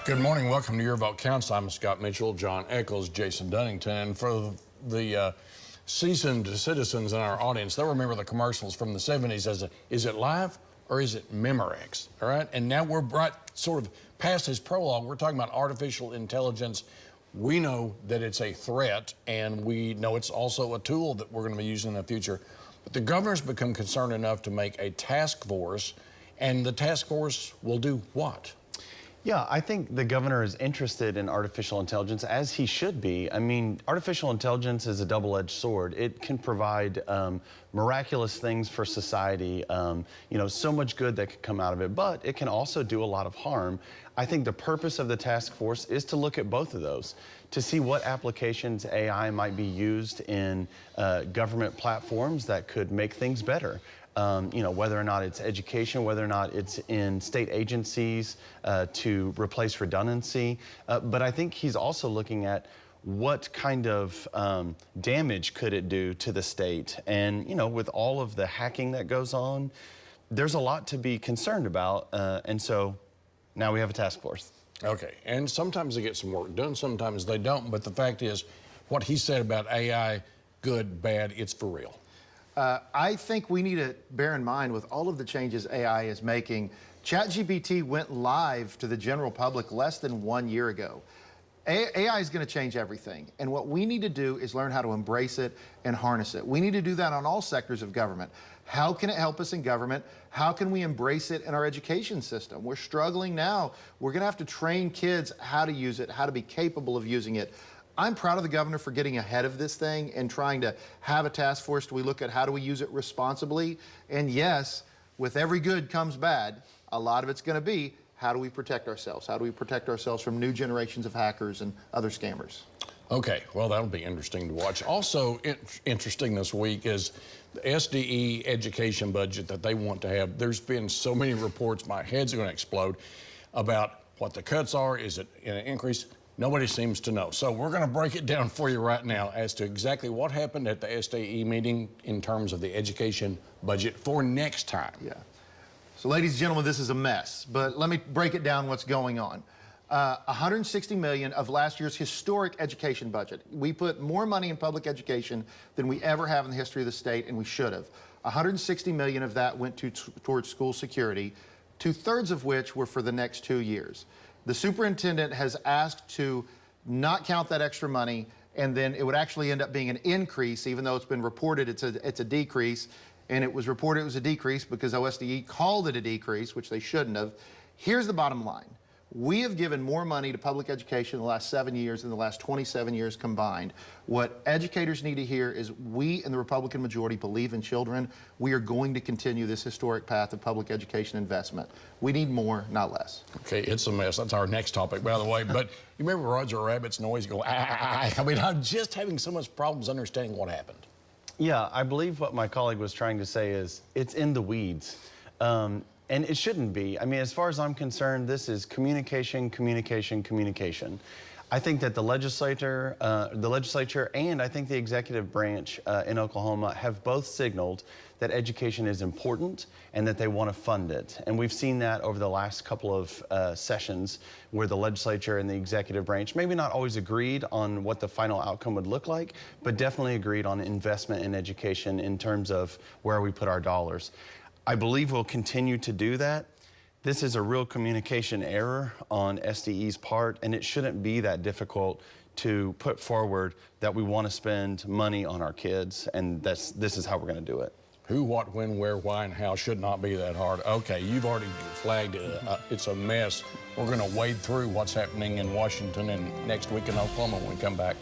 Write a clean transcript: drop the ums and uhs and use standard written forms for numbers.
Good morning. Welcome to Your Vote Counts. I'm Scott Mitchell, Jon Echols, Jason Dunnington. For the seasoned citizens in our audience, they'll remember the commercials from the 70s as is it live or is it Memorex? All right. And now we're right sort of past his prologue. We're talking about artificial intelligence. We know that it's a threat, and we know it's also a tool that we're going to be using in the future. But the governor's become concerned enough to make a task force, and the task force will do what? Yeah, I think the governor is interested in artificial intelligence, as he should be. I mean, artificial intelligence is a double-edged sword. It can provide miraculous things for society, so much good that could come out of it, but it can also do a lot of harm. I think the purpose of the task force is to look at both of those, to see what applications AI might be used in government platforms that could make things better. Whether or not it's education, whether or not it's in state agencies to replace redundancy. But I think he's also looking at what kind of damage could it do to the state. And, with all of the hacking that goes on, there's a lot to be concerned about. And so now we have a task force. Okay, and sometimes they get some work done, sometimes they don't. But the fact is, what he said about AI, good, bad, it's for real. I think we need to bear in mind with all of the changes AI is making, ChatGPT went live to the general public less than 1 year ago. AI is going to change everything, and what we need to do is learn how to embrace it and harness it. We need to do that on all sectors of government. How can it help us in government? How can we embrace it in our education system? We're struggling now. We're going to have to train kids how to use it, how to be capable of using it. I'm proud of the governor for getting ahead of this thing and trying to have a task force where we look at how do we use it responsibly. And yes, with every good comes bad. A lot of it's going to be how do we protect ourselves? How do we protect ourselves from new generations of hackers and other scammers? Okay, well, that'll be interesting to watch. Also interesting this week is the SDE education budget that they want to have. There's been so many reports, my head's going to explode, about what the cuts are. Is it an increase? Nobody seems to know. So we're going to break it down for you right now as to exactly what happened at the SDE meeting in terms of the education budget for next time. Yeah. So ladies and gentlemen, this is a mess, but let me break it down what's going on. $160 million of last year's historic education budget. We put more money in public education than we ever have in the history of the state, and we should have. $160 million of that went towards school security, 2/3 of which were for the next 2 years. The superintendent has asked to not count that extra money, and then it would actually end up being an increase, even though it's been reported it's a decrease. And it was reported it was a decrease because OSDE called it a decrease, which they shouldn't have. Here's the bottom line. We have given more money to public education in the last 7 years than the last 27 years combined. What educators need to hear is we in the Republican majority believe in children. We are going to continue this historic path of public education investment. We need more, not less. Okay, it's a mess. That's our next topic, by the way. But you remember Roger Rabbit's noise go, ah. I mean, I'm just having so much problems understanding what happened. Yeah, I believe what my colleague was trying to say is it's in the weeds. And it shouldn't be. I mean, as far as I'm concerned, this is communication, communication, communication. I think that the legislature and I think the executive branch in Oklahoma have both signaled that education is important and that they want to fund it. And we've seen that over the last couple of sessions where the legislature and the executive branch maybe not always agreed on what the final outcome would look like, but definitely agreed on investment in education in terms of where we put our dollars. I believe we'll continue to do that. This is a real communication error on SDE's part, and it shouldn't be that difficult to put forward that we want to spend money on our kids, and this is how we're going to do it. Who, what, when, where, why, and how should not be that hard. Okay, you've already flagged it. It's a mess. We're going to wade through what's happening in Washington and next week in Oklahoma when we come back.